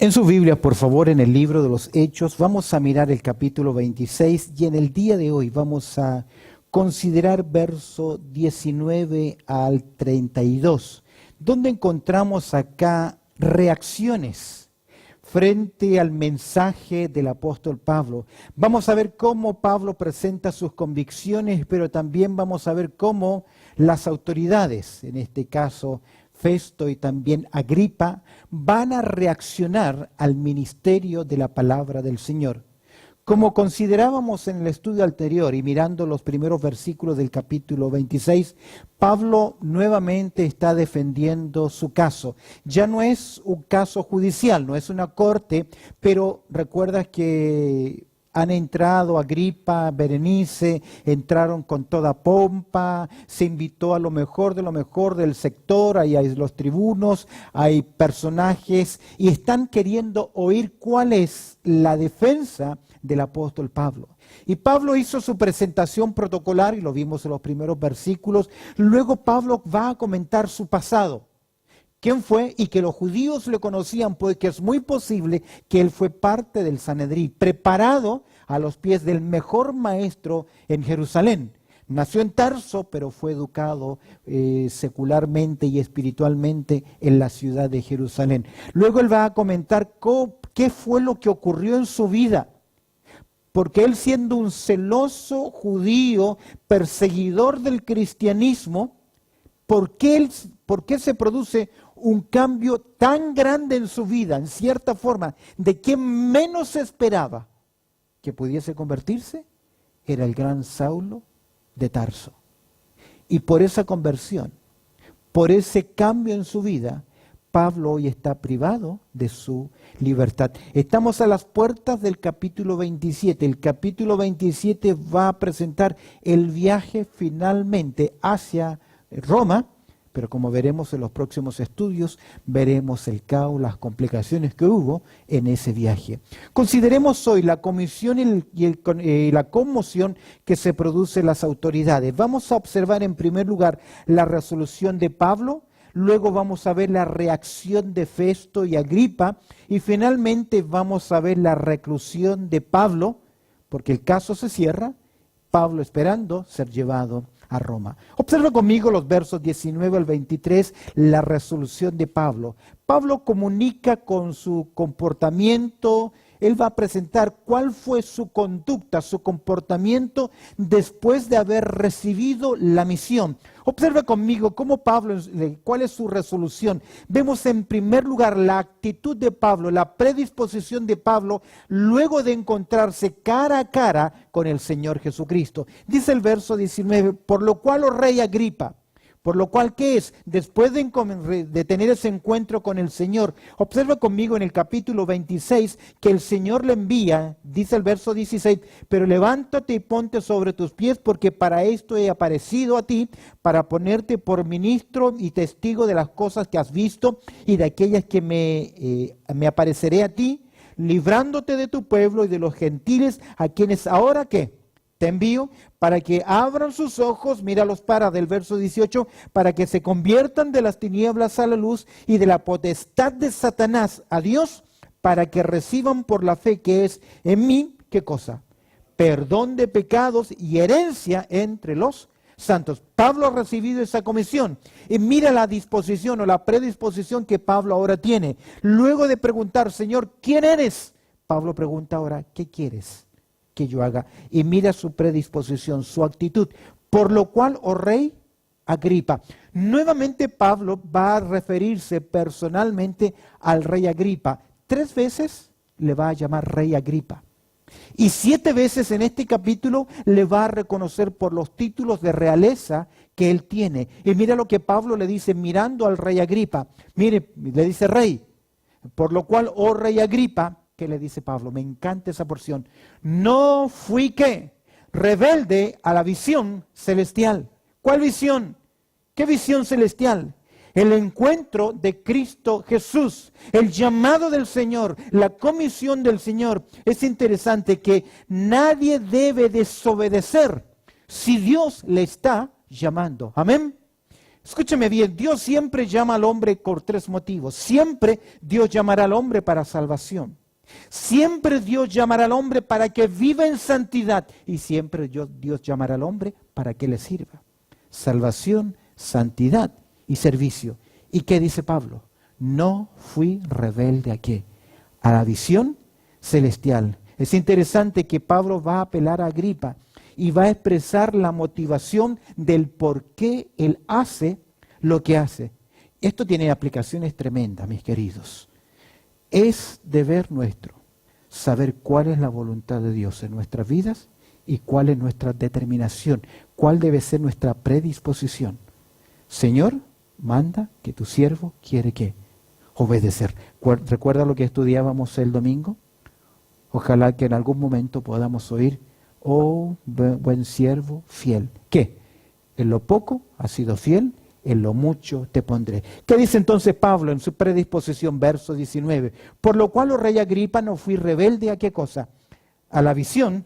En su Biblia, por favor, en el libro de los Hechos, vamos a mirar el capítulo 26 y en el día de hoy vamos a considerar verso 19 al 32, donde encontramos acá reacciones frente al mensaje del apóstol Pablo. Vamos a ver cómo Pablo presenta sus convicciones, pero también vamos a ver cómo las autoridades, en este caso Festo y también Agripa, van a reaccionar al ministerio de la palabra del Señor. Como considerábamos en el estudio anterior y mirando los primeros versículos del capítulo 26, Pablo nuevamente está defendiendo su caso. Ya no es un caso judicial, no es una corte, pero recuerdas que han entrado Agripa, Berenice, entraron con toda pompa, se invitó a lo mejor del sector, ahí hay los tribunos, hay personajes y están queriendo oír cuál es la defensa del apóstol Pablo. Y Pablo hizo su presentación protocolar y lo vimos en los primeros versículos. Luego Pablo va a comentar su pasado. ¿Quién fue? Y que los judíos le conocían, porque es muy posible que él fue parte del Sanedrín, preparado a los pies del mejor maestro en Jerusalén. Nació en Tarso, pero fue educado secularmente y espiritualmente en la ciudad de Jerusalén. Luego él va a comentar qué fue lo que ocurrió en su vida. Porque él, siendo un celoso judío, perseguidor del cristianismo, ¿por qué se produce un cambio tan grande en su vida, en cierta forma, de quien menos se esperaba que pudiese convertirse? Era el gran Saulo de Tarso. Y por esa conversión, por ese cambio en su vida, Pablo hoy está privado de su libertad. Estamos a las puertas del capítulo 27. El capítulo 27 va a presentar el viaje finalmente hacia Roma, pero como veremos en los próximos estudios, veremos el caos, las complicaciones que hubo en ese viaje. Consideremos hoy la comisión y la conmoción que se produce en las autoridades. Vamos a observar en primer lugar la resolución de Pablo, luego vamos a ver la reacción de Festo y Agripa, y finalmente vamos a ver la reclusión de Pablo, porque el caso se cierra, Pablo esperando ser llevado a Roma. Observa conmigo los versos 19 al 23, la resolución de Pablo. Pablo comunica con su comportamiento, él va a presentar cuál fue su conducta, su comportamiento después de haber recibido la misión. Observa conmigo cómo Pablo, cuál es su resolución. Vemos en primer lugar la actitud de Pablo, la predisposición de Pablo luego de encontrarse cara a cara con el Señor Jesucristo. Dice el verso 19, por lo cual, oh rey Agripa, por lo cual, ¿qué es? Después de tener ese encuentro con el Señor, observa conmigo en el capítulo 26 que el Señor le envía, dice el verso 16, pero levántate y ponte sobre tus pies porque para esto he aparecido a ti, para ponerte por ministro y testigo de las cosas que has visto y de aquellas que me apareceré a ti, librándote de tu pueblo y de los gentiles a quienes ahora, ¿qué? Te envío para que abran sus ojos, míralos del verso 18, para que se conviertan de las tinieblas a la luz y de la potestad de Satanás a Dios, para que reciban por la fe que es en mí, ¿qué cosa? Perdón de pecados y herencia entre los santos. Pablo ha recibido esa comisión y mira la disposición o la predisposición que Pablo ahora tiene. Luego de preguntar, Señor, ¿quién eres? Pablo pregunta ahora, ¿qué quieres que yo haga? Y mira su predisposición, su actitud. Por lo cual, oh rey Agripa. Nuevamente Pablo va a referirse personalmente al rey Agripa. 3 veces le va a llamar rey Agripa. Y 7 veces en este capítulo le va a reconocer por los títulos de realeza que él tiene. Y mira lo que Pablo le dice mirando al rey Agripa. Mire, le dice rey. Por lo cual, oh rey Agripa, ¿qué le dice Pablo? Me encanta esa porción. No fui, ¿qué? Rebelde a la visión celestial. ¿Cuál visión? ¿Qué visión celestial? El encuentro de Cristo Jesús, el llamado del Señor, la comisión del Señor. Es interesante que nadie debe desobedecer si Dios le está llamando. Amén. escúcheme bien, Dios siempre llama al hombre por tres motivos. Siempre Dios llamará al hombre para salvación. Siempre Dios llamará al hombre para que viva en santidad. Y siempre Dios llamará al hombre para que le sirva. Salvación, santidad y servicio. ¿Y qué dice Pablo? No fui rebelde ¿a qué? A la visión celestial. Es interesante que Pablo va a apelar a Agripa y va a expresar la motivación del por qué él hace lo que hace. Esto tiene aplicaciones tremendas, mis queridos. Es deber nuestro saber cuál es la voluntad de Dios en nuestras vidas y cuál es nuestra determinación, cuál debe ser nuestra predisposición. Señor, manda que tu siervo quiere que obedecer. ¿Recuerda lo que estudiábamos el domingo? Ojalá que en algún momento podamos oír, oh buen siervo fiel. ¿Qué? En lo poco has sido fiel, en lo mucho te pondré. ¿Qué dice entonces Pablo en su predisposición? Verso 19. Por lo cual, oh rey Agripa, no fui rebelde ¿a qué cosa? A la visión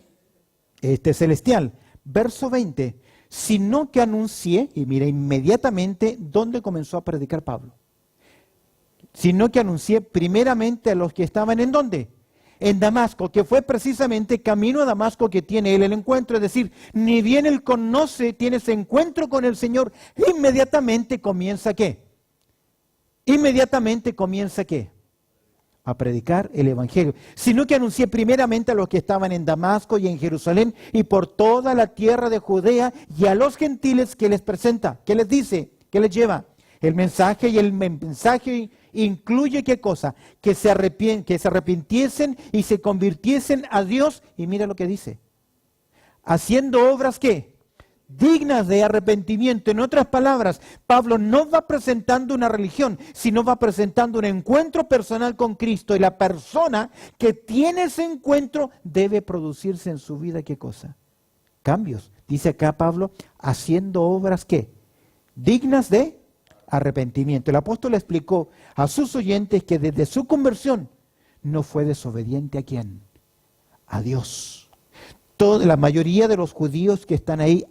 celestial. Verso 20. Sino que anuncié, y mira inmediatamente dónde comenzó a predicar Pablo. Sino que anuncié primeramente a los que estaban ¿en dónde? En Damasco, que fue precisamente camino a Damasco que tiene él el encuentro, es decir, ni bien él tiene ese encuentro con el Señor, inmediatamente comienza ¿qué? Inmediatamente comienza ¿qué? A predicar el Evangelio. Sino que anuncié primeramente a los que estaban en Damasco y en Jerusalén y por toda la tierra de Judea y a los gentiles que les presenta, ¿qué les dice? ¿Qué les lleva? El mensaje, y el mensaje incluye ¿qué cosa? Que se arrepintiesen y se convirtiesen a Dios. Y mira lo que dice. Haciendo obras ¿qué? Dignas de arrepentimiento. En otras palabras, Pablo no va presentando una religión, sino va presentando un encuentro personal con Cristo. Y la persona que tiene ese encuentro debe producirse en su vida ¿qué cosa? Cambios. Dice acá Pablo, haciendo obras ¿qué? Dignas de arrepentimiento. El apóstol explicó a sus oyentes que desde su conversión no fue desobediente ¿a quién? A Dios. La mayoría de los judíos que están ahí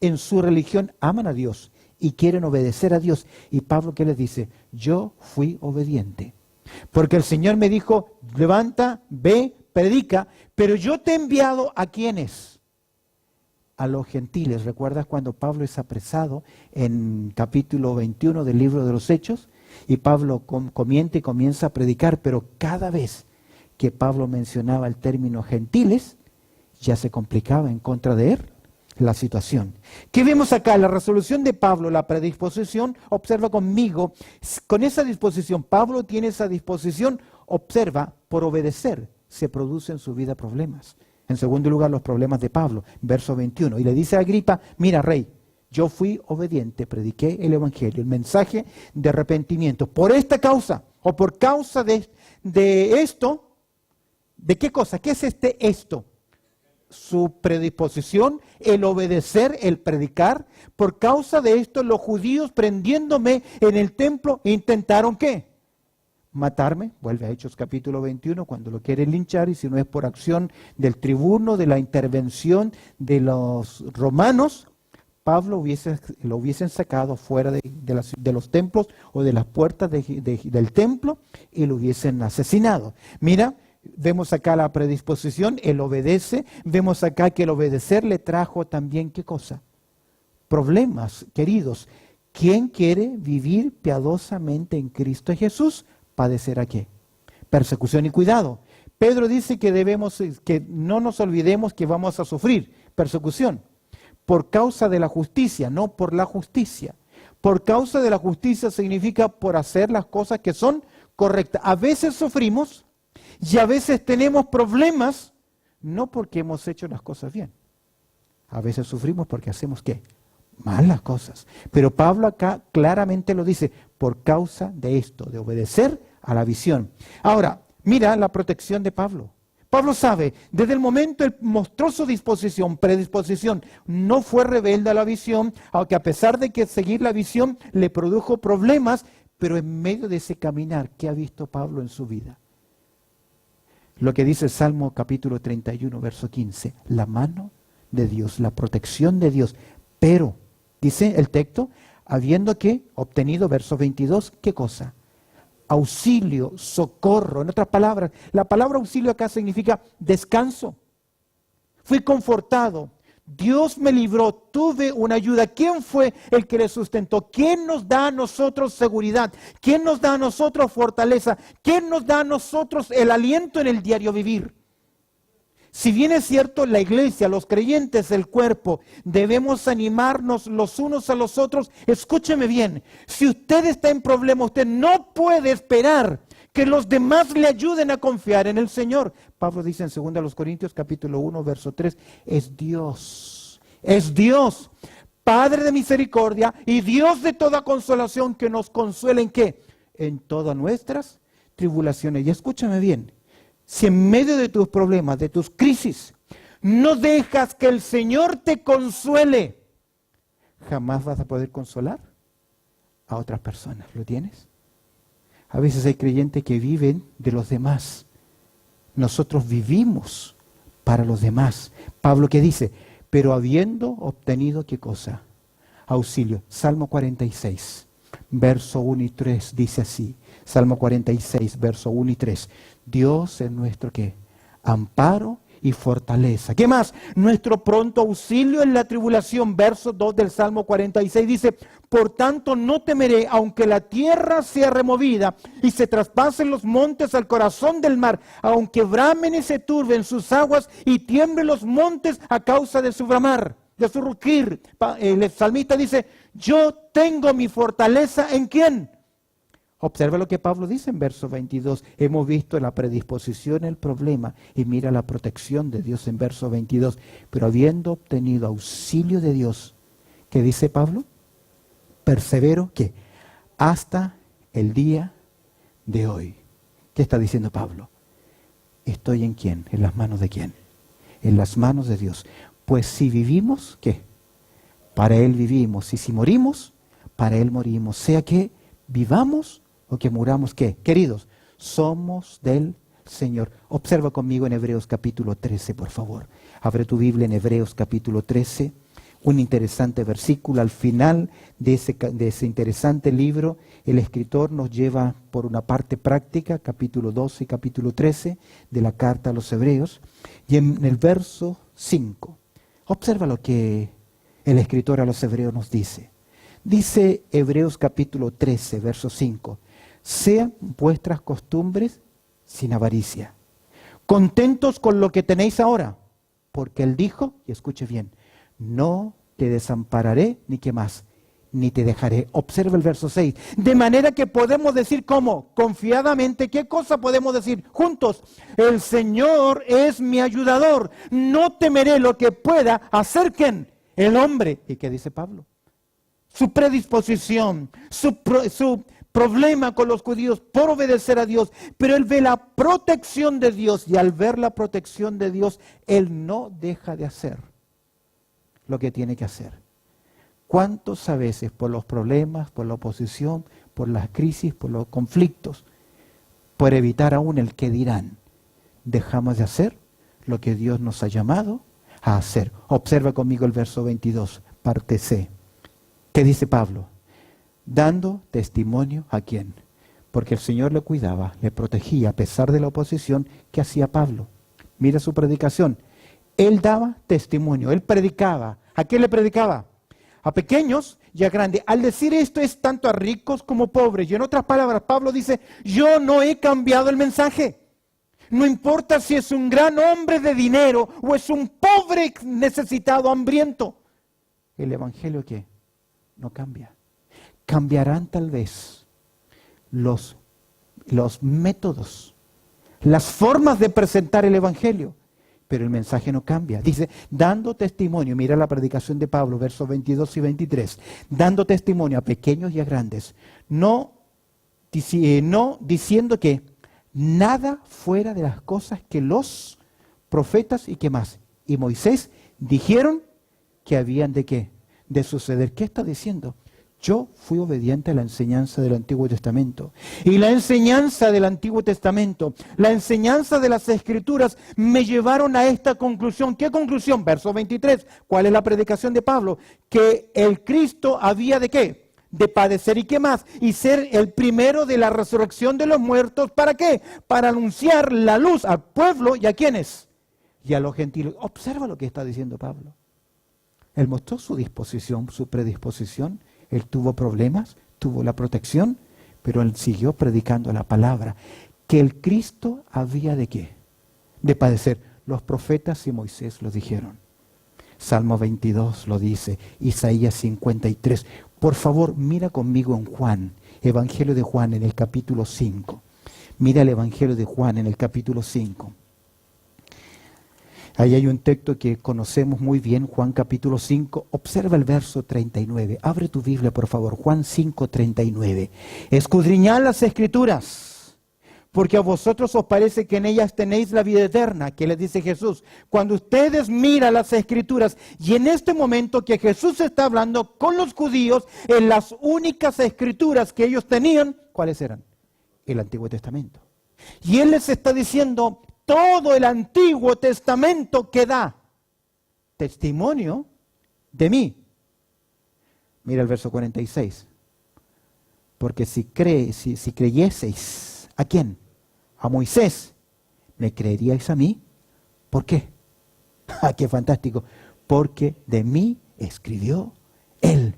en su religión aman a Dios y quieren obedecer a Dios. Y Pablo, ¿qué les dice? Yo fui obediente. Porque el Señor me dijo, levanta, ve, predica, pero yo te he enviado ¿a quiénes? A los gentiles. ¿Recuerdas cuando Pablo es apresado en capítulo 21 del libro de los Hechos? Y Pablo comienza a predicar, pero cada vez que Pablo mencionaba el término gentiles, ya se complicaba en contra de él la situación. ¿Qué vemos acá? La resolución de Pablo, la predisposición, observa conmigo, con esa disposición, Pablo tiene esa disposición, observa, por obedecer, se producen en su vida problemas. En segundo lugar, los problemas de Pablo, verso 21. Y le dice a Agripa, mira rey, yo fui obediente, prediqué el Evangelio, el mensaje de arrepentimiento. Por esta causa, o por causa de esto, ¿de qué cosa? ¿Qué es esto? Su predisposición, el obedecer, el predicar. Por causa de esto, los judíos prendiéndome en el templo intentaron ¿qué? Matarme. Vuelve a Hechos capítulo 21 cuando lo quieren linchar, y si no es por acción del tribuno, de la intervención de los romanos, Pablo lo hubiesen sacado fuera de los templos o de las puertas del templo y lo hubiesen asesinado. Mira, vemos acá la predisposición, él obedece, vemos acá que el obedecer le trajo también ¿qué cosa? Problemas, queridos. ¿Quién quiere vivir piadosamente en Cristo Jesús? ¿Padecerá qué? Persecución y cuidado. Pedro dice que no nos olvidemos que vamos a sufrir persecución por causa de la justicia, no por la justicia. Por causa de la justicia significa por hacer las cosas que son correctas. A veces sufrimos y a veces tenemos problemas, no porque hemos hecho las cosas bien. A veces sufrimos porque hacemos ¿qué? Malas cosas. Pero Pablo acá claramente lo dice, por causa de esto, de obedecer a la visión. Ahora, mira la protección de Pablo. Pablo sabe, desde el momento él mostró su predisposición, no fue rebelde a la visión, aunque a pesar de que seguir la visión le produjo problemas, pero en medio de ese caminar, ¿qué ha visto Pablo en su vida? Lo que dice el Salmo capítulo 31, verso 15, la mano de Dios, la protección de Dios, pero, dice el texto, Habiendo que obtenido, verso 22, ¿qué cosa? Auxilio, socorro. En otras palabras, la palabra auxilio acá significa descanso. Fui confortado. Dios me libró, tuve una ayuda. ¿Quién fue el que le sustentó? ¿Quién nos da a nosotros seguridad? ¿Quién nos da a nosotros fortaleza? ¿Quién nos da a nosotros el aliento en el diario vivir? Si bien es cierto, la iglesia, los creyentes, el cuerpo, debemos animarnos los unos a los otros. Escúcheme bien, si usted está en problema, usted no puede esperar que los demás le ayuden a confiar en el Señor. Pablo dice en 2 Corintios capítulo 1, verso 3, es Dios, Padre de misericordia y Dios de toda consolación, que nos consuela ¿en qué? En todas nuestras tribulaciones. Y escúchame bien, si en medio de tus problemas, de tus crisis, no dejas que el Señor te consuele, jamás vas a poder consolar a otras personas. ¿Lo tienes? A veces hay creyentes que viven de los demás. Nosotros vivimos para los demás. Pablo, ¿qué dice? Pero habiendo obtenido, ¿qué cosa? Auxilio. Salmo 46, verso 1 y 3 dice así. Salmo 46, verso 1 y 3. Dios es nuestro, ¿qué? Amparo y fortaleza. ¿Qué más? Nuestro pronto auxilio en la tribulación. Verso 2 del Salmo 46 dice, por tanto no temeré, aunque la tierra sea removida y se traspasen los montes al corazón del mar, aunque bramen y se turben sus aguas y tiemblen los montes a causa de su bramar, de su rugir. El salmista dice, yo tengo mi fortaleza ¿en quién? Observa lo que Pablo dice en verso 22. Hemos visto la predisposición, el problema, y mira la protección de Dios en verso 22. Pero habiendo obtenido auxilio de Dios, ¿qué dice Pablo? Persevero, ¿qué? Hasta el día de hoy. ¿Qué está diciendo Pablo? ¿Estoy en quién? ¿En las manos de quién? En las manos de Dios. Pues si vivimos, ¿qué? Para Él vivimos. Y si morimos, para Él morimos. Sea que vivamos o que muramos, ¿qué? Queridos, somos del Señor. Observa conmigo en Hebreos capítulo 13, por favor. Abre tu Biblia en Hebreos capítulo 13. Un interesante versículo. Al final de ese interesante libro, el escritor nos lleva por una parte práctica, capítulo 12 y capítulo 13 de la carta a los Hebreos. Y en el verso 5, observa lo que el escritor a los Hebreos nos dice. Dice Hebreos capítulo 13, verso 5. Sean vuestras costumbres sin avaricia, contentos con lo que tenéis ahora, porque Él dijo, y escuche bien, no te desampararé, ni qué más, ni te dejaré. Observa el verso 6. De manera que podemos decir, ¿cómo? Confiadamente, ¿qué cosa podemos decir? Juntos, el Señor es mi ayudador, no temeré lo que pueda hacer ¿quién? El hombre. ¿Y qué dice Pablo? Su predisposición, su problema con los judíos por obedecer a Dios, pero él ve la protección de Dios y al ver la protección de Dios, él no deja de hacer lo que tiene que hacer. ¿Cuántos a veces por los problemas, por la oposición, por las crisis, por los conflictos, por evitar aún el que dirán, dejamos de hacer lo que Dios nos ha llamado a hacer? Observa conmigo el verso 22, parte C. ¿Qué dice Pablo? Dando testimonio ¿a quién? Porque el Señor le cuidaba, le protegía a pesar de la oposición que hacía Pablo. Mira su predicación. Él daba testimonio, él predicaba. ¿A quién le predicaba? A pequeños y a grandes. Al decir esto es tanto a ricos como pobres. Y en otras palabras, Pablo dice, yo no he cambiado el mensaje. No importa si es un gran hombre de dinero o es un pobre necesitado, hambriento. ¿El evangelio qué? No cambia. Cambiarán tal vez los métodos, las formas de presentar el evangelio, pero el mensaje no cambia. Dice, dando testimonio, mira la predicación de Pablo, versos 22 y 23, dando testimonio a pequeños y a grandes, no diciendo que nada fuera de las cosas que los profetas y que más, y Moisés dijeron que habían de qué, de suceder. ¿Qué está diciendo? Yo fui obediente a la enseñanza del Antiguo Testamento. Y la enseñanza del Antiguo Testamento, la enseñanza de las Escrituras me llevaron a esta conclusión. ¿Qué conclusión? Verso 23. ¿Cuál es la predicación de Pablo? Que el Cristo había de qué? de padecer y qué más, y ser el primero de la resurrección de los muertos. ¿Para qué? Para anunciar la luz al pueblo y a quiénes, y a los gentiles. Observa lo que está diciendo Pablo. Él mostró su disposición, su predisposición. Él tuvo problemas, tuvo la protección, pero él siguió predicando la palabra. Que el Cristo había de qué, de padecer. Los profetas y Moisés lo dijeron. Salmo 22 lo dice, Isaías 53. Por favor, mira conmigo en Juan, Evangelio de Juan en el capítulo 5. Mira el Evangelio de Juan en el capítulo 5. Ahí hay un texto que conocemos muy bien, Juan capítulo 5. Observa el verso 39. Abre tu Biblia, por favor, Juan 5, 39. Escudriñad las Escrituras, porque a vosotros os parece que en ellas tenéis la vida eterna, que les dice Jesús. Cuando ustedes miran las Escrituras, y en este momento que Jesús está hablando con los judíos, en las únicas Escrituras que ellos tenían, ¿cuáles eran? El Antiguo Testamento. Y Él les está diciendo, todo el Antiguo Testamento que da testimonio de mí. Mira el verso 46. Porque si creyeseis, ¿a quién? A Moisés, ¿me creeríais a mí? ¿Por qué? ¡Ah, qué fantástico! Porque de mí escribió él.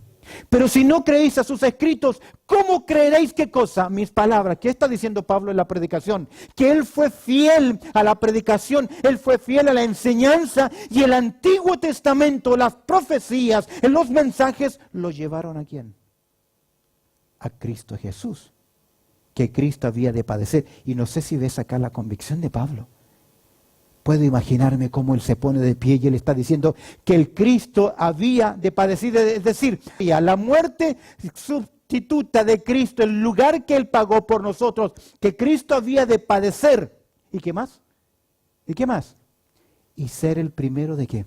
Pero si no creéis a sus escritos, ¿cómo creeréis qué cosa? Mis palabras. ¿Qué está diciendo Pablo en la predicación? Que él fue fiel a la predicación, él fue fiel a la enseñanza, y el Antiguo Testamento, las profecías, los mensajes, ¿lo llevaron a quién? A Cristo Jesús. Que Cristo había de padecer. Y no sé si ves acá la convicción de Pablo. Puedo imaginarme cómo él se pone de pie y él está diciendo que el Cristo había de padecer, es decir, y a la muerte sustituta de Cristo, el lugar que él pagó por nosotros, que Cristo había de padecer. ¿Y qué más? ¿Y qué más? Y ser el primero de qué?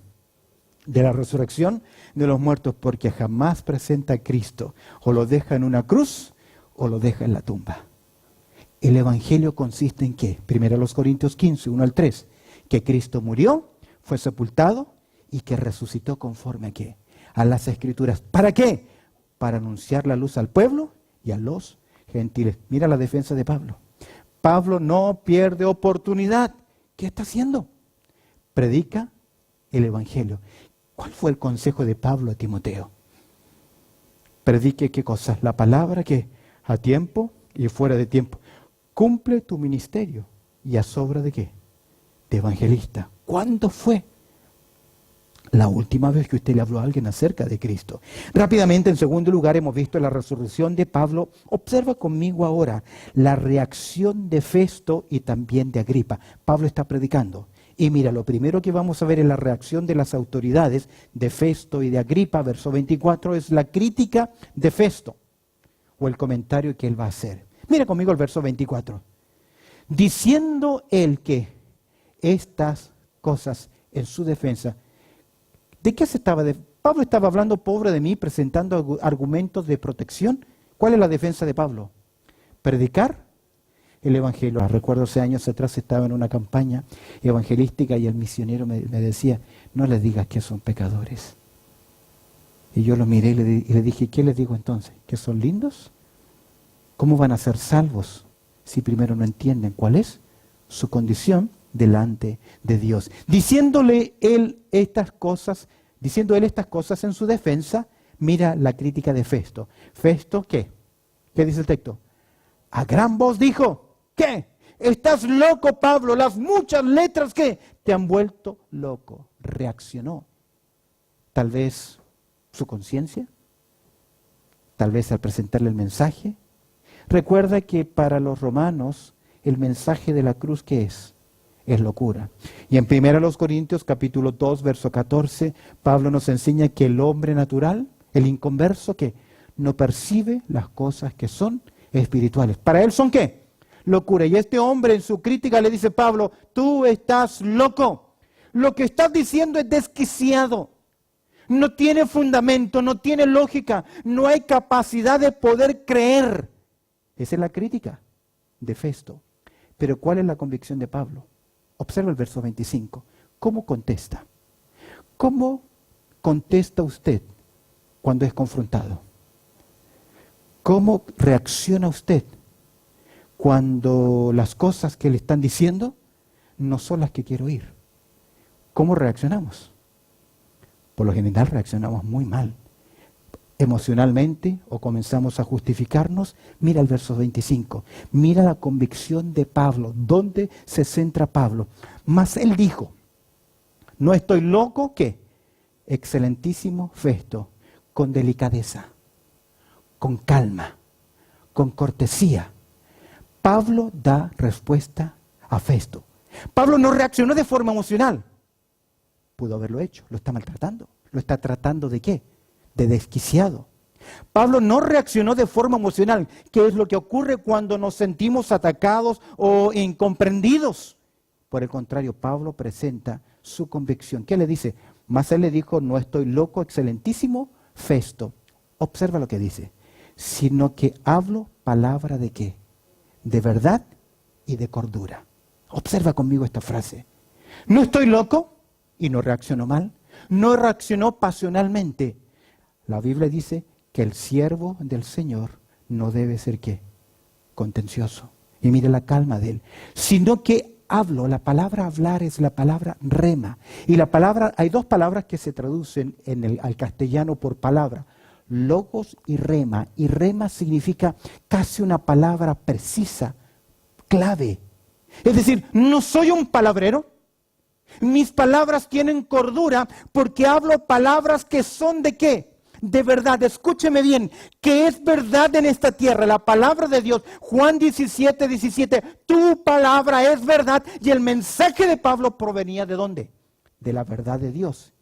De la resurrección de los muertos, porque jamás presenta a Cristo, o lo deja en una cruz o lo deja en la tumba. El Evangelio consiste en ¿qué? Primero los Corintios 15, 1 al 3. Que Cristo murió, fue sepultado y que resucitó conforme a ¿qué? A las Escrituras. ¿Para qué? Para anunciar la luz al pueblo y a los gentiles. Mira la defensa de Pablo. Pablo no pierde oportunidad. ¿Qué está haciendo? Predica el Evangelio. ¿Cuál fue el consejo de Pablo a Timoteo? Predique ¿qué cosa? La palabra que a tiempo y fuera de tiempo. Cumple tu ministerio. ¿Y a sobra de qué? De evangelista. ¿Cuándo fue la última vez que usted le habló a alguien acerca de Cristo? Rápidamente, en segundo lugar, hemos visto la resurrección de Pablo. Observa conmigo ahora la reacción de Festo y también de Agripa. Pablo está predicando. Y mira, lo primero que vamos a ver es la reacción de las autoridades de Festo y de Agripa. Verso 24 es la crítica de Festo o el comentario que él va a hacer. Mira conmigo el verso 24. Diciendo él que estas cosas en su defensa. ¿De qué se estaba? Pablo estaba hablando, pobre de mí, presentando argumentos de protección. ¿Cuál es la defensa de Pablo? Predicar el Evangelio. Recuerdo hace años atrás estaba en una campaña evangelística y el misionero me decía, no les digas que son pecadores. Y yo lo miré y le dije, ¿qué les digo entonces? ¿Que son lindos? ¿Cómo van a ser salvos si primero no entienden cuál es su condición delante de Dios? Diciéndole él estas cosas en su defensa, mira la crítica de Festo. ¿Festo qué? ¿Qué dice el texto? A gran voz dijo, ¿qué? ¿Estás loco, Pablo? Las muchas letras que te han vuelto loco. Reaccionó. Tal vez su conciencia, tal vez al presentarle el mensaje. Recuerda que para los romanos el mensaje de la cruz, ¿qué es? Es locura. Y en 1 Corintios capítulo 2, verso 14, Pablo nos enseña que el hombre natural, el inconverso, que no percibe las cosas que son espirituales. ¿Para él son qué? Locura. Y este hombre en su crítica le dice, Pablo, tú estás loco. Lo que estás diciendo es desquiciado. No tiene fundamento, no tiene lógica, no hay capacidad de poder creer. Esa es la crítica de Festo. Pero ¿cuál es la convicción de Pablo? Observa el verso 25. ¿Cómo contesta? ¿Cómo contesta usted cuando es confrontado? ¿Cómo reacciona usted cuando las cosas que le están diciendo no son las que quiere oír? ¿Cómo reaccionamos? Por lo general reaccionamos muy mal. Emocionalmente, o comenzamos a justificarnos. Mira el verso 25. Mira la convicción de Pablo. ¿Dónde se centra Pablo? Mas él dijo, no estoy loco, ¿qué? Excelentísimo Festo, con delicadeza, con calma, con cortesía. Pablo da respuesta a Festo. Pablo no reaccionó de forma emocional. Pudo haberlo hecho, lo está maltratando. ¿Lo está tratando de qué? De desquiciado. Pablo no reaccionó de forma emocional, que es lo que ocurre cuando nos sentimos atacados o incomprendidos. Por el contrario, Pablo presenta su convicción. ¿Qué le dice? Mas él le dijo, no estoy loco, excelentísimo Festo. Observa lo que dice. Sino que hablo palabra de qué? De verdad y de cordura. Observa conmigo esta frase. No estoy loco y no reaccionó mal. No reaccionó pasionalmente. La Biblia dice que el siervo del Señor no debe ser ¿qué? Contencioso. Y mire la calma de él. Sino que hablo, la palabra hablar es la palabra rema. Y la palabra, hay dos palabras que se traducen al castellano por palabra. Logos y rema. Y rema significa casi una palabra precisa, clave. Es decir, no soy un palabrero. Mis palabras tienen cordura porque hablo palabras que son ¿de qué? De verdad. Escúcheme bien, que es verdad en esta tierra, la palabra de Dios. Juan 17, 17, tu palabra es verdad. Y el mensaje de Pablo provenía ¿de dónde? De la verdad de Dios.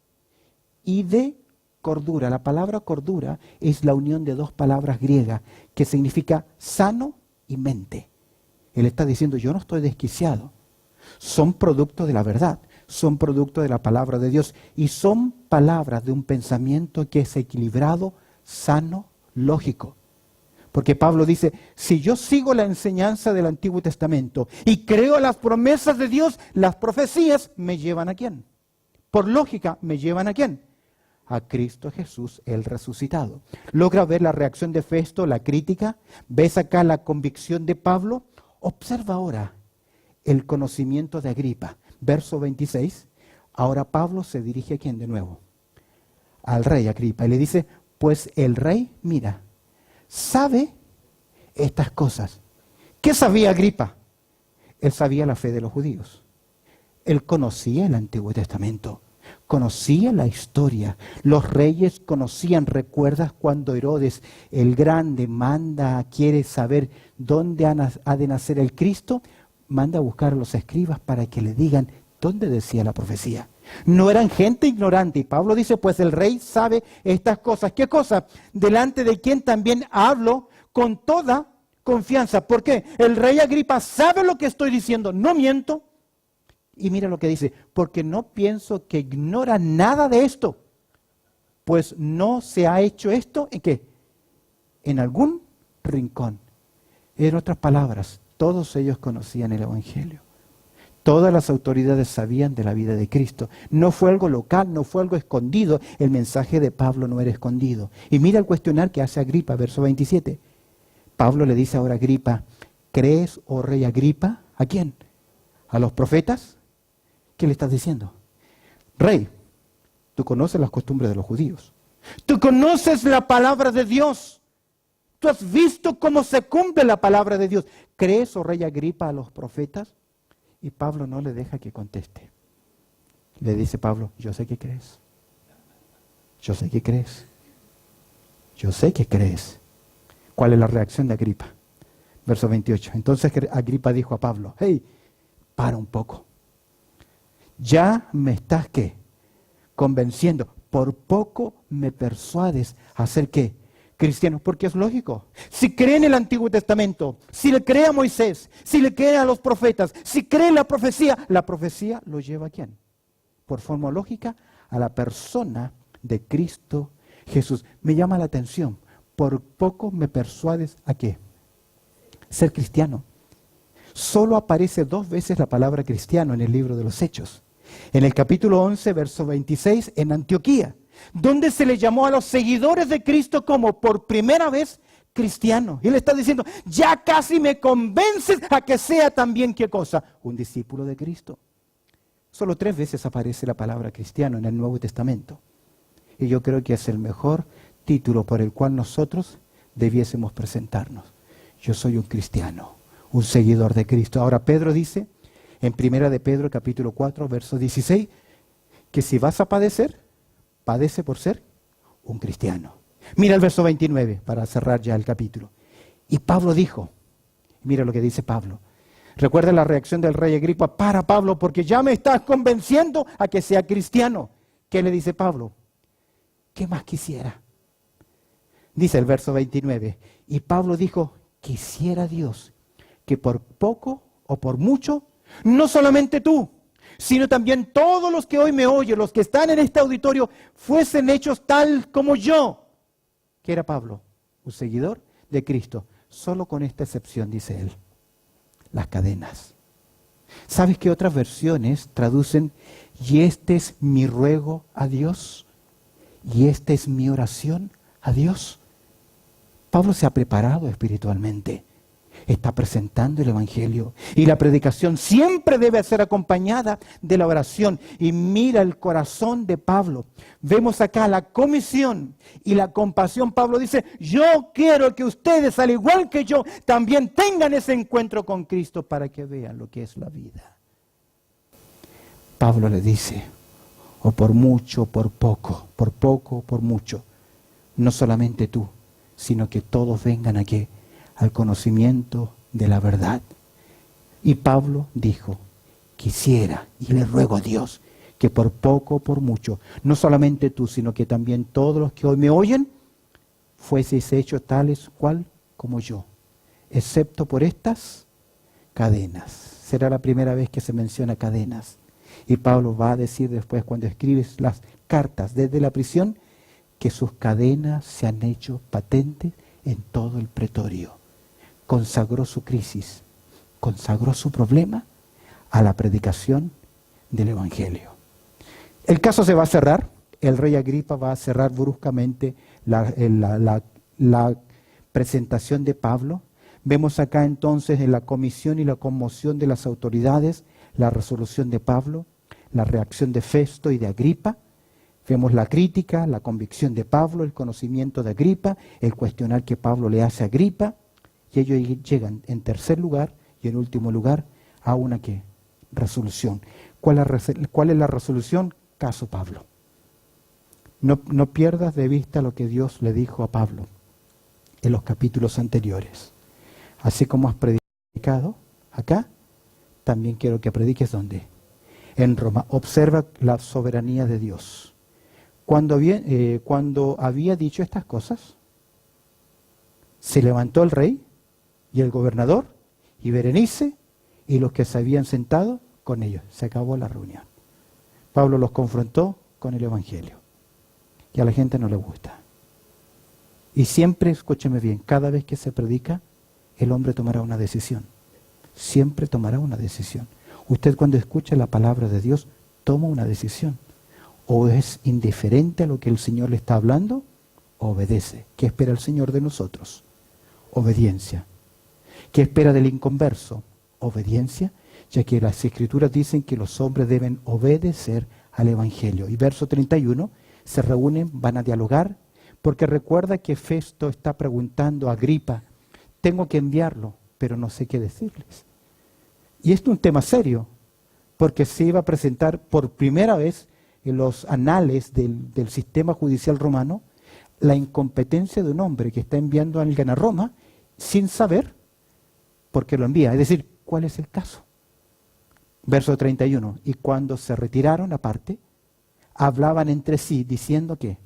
Y de cordura. La palabra cordura es la unión de dos palabras griegas que significa sano y mente. Él está diciendo, yo no estoy desquiciado. Son producto de la verdad. Son producto de la palabra de Dios y son palabras de un pensamiento que es equilibrado, sano, lógico. Porque Pablo dice, si yo sigo la enseñanza del Antiguo Testamento y creo las promesas de Dios, las profecías me llevan ¿a quién? Por lógica, ¿me llevan a quién? A Cristo Jesús, el resucitado. ¿Logra ver la reacción de Festo, la crítica? ¿Ves acá la convicción de Pablo? Observa ahora el conocimiento de Agripa. Verso 26, ahora Pablo se dirige ¿a quién de nuevo? Al rey Agripa y le dice, pues el rey, mira, sabe estas cosas. ¿Qué sabía Agripa? Él sabía la fe de los judíos. Él conocía el Antiguo Testamento, conocía la historia. Los reyes conocían, ¿recuerdas cuando Herodes el Grande quiere saber dónde ha de nacer el Cristo? Manda a buscar a los escribas para que le digan dónde decía la profecía. No eran gente ignorante. Y Pablo dice, pues el rey sabe estas cosas. ¿Qué cosas? Delante de quien también hablo con toda confianza. ¿Por qué? El rey Agripa sabe lo que estoy diciendo. No miento. Y mira lo que dice. Porque no pienso que ignora nada de esto. Pues no se ha hecho esto ¿en qué? En algún rincón. En otras palabras, todos ellos conocían el Evangelio. Todas las autoridades sabían de la vida de Cristo. No fue algo local, no fue algo escondido. El mensaje de Pablo no era escondido. Y mira el cuestionar que hace Agripa, verso 27. Pablo le dice ahora a Agripa, ¿crees, oh rey Agripa? ¿A quién? ¿A los profetas? ¿Qué le estás diciendo? Rey, tú conoces las costumbres de los judíos. Tú conoces la palabra de Dios. Tú has visto cómo se cumple la palabra de Dios. ¿Crees, oh rey Agripa, a los profetas? Y Pablo no le deja que conteste. Le dice Pablo, yo sé que crees. Yo sé que crees. Yo sé que crees. ¿Cuál es la reacción de Agripa? Verso 28. Entonces Agripa dijo a Pablo, hey, para un poco. Ya me estás, ¿qué? Convenciendo. Por poco me persuades a hacer ¿qué? Cristianos, porque es lógico. Si cree en el Antiguo Testamento, si le cree a Moisés, si le cree a los profetas, si cree en la profecía lo lleva ¿a quién? Por forma lógica, a la persona de Cristo Jesús. Me llama la atención, por poco me persuades ¿a qué? Ser cristiano. Solo aparece 2 veces la palabra cristiano en el libro de los Hechos. En el capítulo 11, verso 26, en Antioquía, donde se le llamó a los seguidores de Cristo como por primera vez cristiano. Y él está diciendo, ya casi me convences a que sea también, ¿qué cosa? Un discípulo de Cristo. Solo 3 veces aparece la palabra cristiano en el Nuevo Testamento. Y yo creo que es el mejor título por el cual nosotros debiésemos presentarnos. Yo soy un cristiano, un seguidor de Cristo. Ahora Pedro dice, en 1 de Pedro capítulo 4, verso 16, que si vas a padecer, padece por ser un cristiano. Mira el verso 29 para cerrar ya el capítulo. Y Pablo dijo, mira lo que dice Pablo. Recuerda la reacción del rey Agripa para Pablo, porque ya me estás convenciendo a que sea cristiano. ¿Qué le dice Pablo? ¿Qué más quisiera? Dice el verso 29. Y Pablo dijo, quisiera Dios que por poco o por mucho, no solamente tú, sino también todos los que hoy me oyen, los que están en este auditorio, fuesen hechos tal como yo. ¿Qué era Pablo? Un seguidor de Cristo. Solo con esta excepción, dice él. Las cadenas. ¿Sabes qué otras versiones traducen? Y este es mi ruego a Dios. Y esta es mi oración a Dios. Pablo se ha preparado espiritualmente. Está presentando el Evangelio. Y la predicación siempre debe ser acompañada de la oración. Y mira el corazón de Pablo. Vemos acá la comisión y la compasión. Pablo dice, yo quiero que ustedes, al igual que yo, también tengan ese encuentro con Cristo para que vean lo que es la vida. Pablo le dice, o por mucho, por poco, por mucho. No solamente tú, sino que todos vengan aquí al conocimiento de la verdad. Y Pablo dijo, quisiera y le ruego a Dios que por poco o por mucho, no solamente tú, sino que también todos los que hoy me oyen, fueseis hechos tales cual como yo, excepto por estas cadenas. Será la primera vez que se menciona cadenas. Y Pablo va a decir después, cuando escribes las cartas desde la prisión, que sus cadenas se han hecho patentes en todo el pretorio. Consagró su crisis, consagró su problema a la predicación del Evangelio. El caso se va a cerrar. El rey Agripa va a cerrar bruscamente la presentación de Pablo. Vemos acá entonces en la comisión y la conmoción de las autoridades, la resolución de Pablo, la reacción de Festo y de Agripa. Vemos la crítica, la convicción de Pablo, el conocimiento de Agripa, el cuestionar que Pablo le hace a Agripa. Y ellos llegan en tercer lugar y en último lugar a una ¿qué? Resolución. ¿Cuál es la resolución? Caso Pablo. No pierdas de vista lo que Dios le dijo a Pablo en los capítulos anteriores. Así como has predicado acá, también quiero que prediques ¿dónde? En Roma. Observa la soberanía de Dios. Cuando había dicho estas cosas, se levantó el rey y el gobernador y Berenice y los que se habían sentado con ellos. Se acabó la reunión. Pablo los confrontó con el Evangelio. Y a la gente no le gusta. Y siempre, escúcheme bien, cada vez que se predica, el hombre tomará una decisión. Siempre tomará una decisión. Usted cuando escucha la palabra de Dios, toma una decisión. O es indiferente a lo que el Señor le está hablando, o obedece. ¿Qué espera el Señor de nosotros? Obediencia. ¿Qué espera del inconverso? Obediencia, ya que las Escrituras dicen que los hombres deben obedecer al Evangelio. Y verso 31, se reúnen, van a dialogar, porque recuerda que Festo está preguntando a Agripa, tengo que enviarlo, pero no sé qué decirles. Y esto es un tema serio, porque se iba a presentar por primera vez en los anales del sistema judicial romano la incompetencia de un hombre que está enviando a alguien a Roma sin saber por qué lo envía. Es decir, ¿cuál es el caso? Verso 31. Y cuando se retiraron aparte, hablaban entre sí diciendo que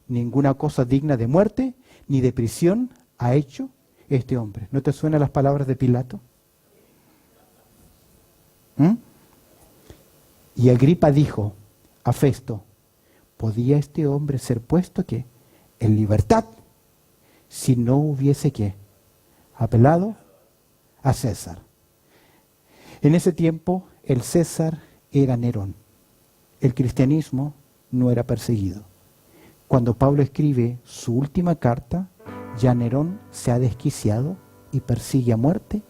ninguna cosa digna de muerte ni de prisión ha hecho este hombre. ¿No te suenan las palabras de Pilato? Y Agripa dijo a Festo, ¿podía este hombre ser puesto ¿qué? En libertad si no hubiese ¿qué? Apelado a César? En ese tiempo el César era Nerón. El cristianismo no era perseguido. Cuando Pablo escribe su última carta, Ya Nerón se ha desquiciado y persigue a muerte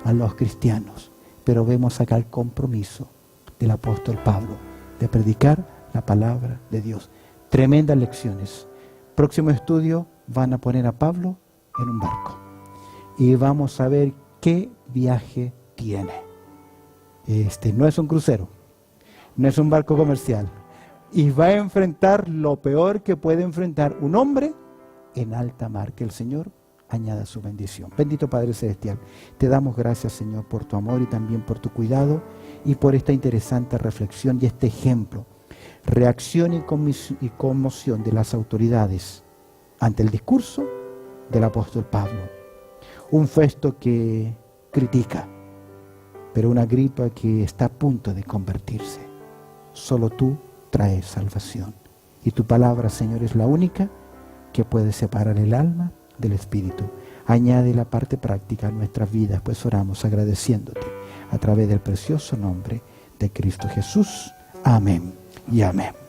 a los cristianos. Pero vemos acá el compromiso del apóstol Pablo de predicar la palabra de Dios. Tremendas lecciones. Próximo estudio van a poner a Pablo en un barco. Y vamos a ver qué viaje tiene. No es un crucero, no es un barco comercial. Y va a enfrentar lo peor que puede enfrentar un hombre en alta mar. Que el Señor añada su bendición. Bendito Padre Celestial, te damos gracias, Señor, por tu amor y también por tu cuidado y por esta interesante reflexión y este ejemplo. Reacción y conmoción de las autoridades ante el discurso del apóstol Pablo. Un Festo que critica, pero una Agripa que está a punto de convertirse. Solo tú traes salvación. Y tu palabra, Señor, es la única que puede separar el alma del espíritu. Añade la parte práctica a nuestras vidas, pues oramos agradeciéndote a través del precioso nombre de Cristo Jesús. Amén y amén.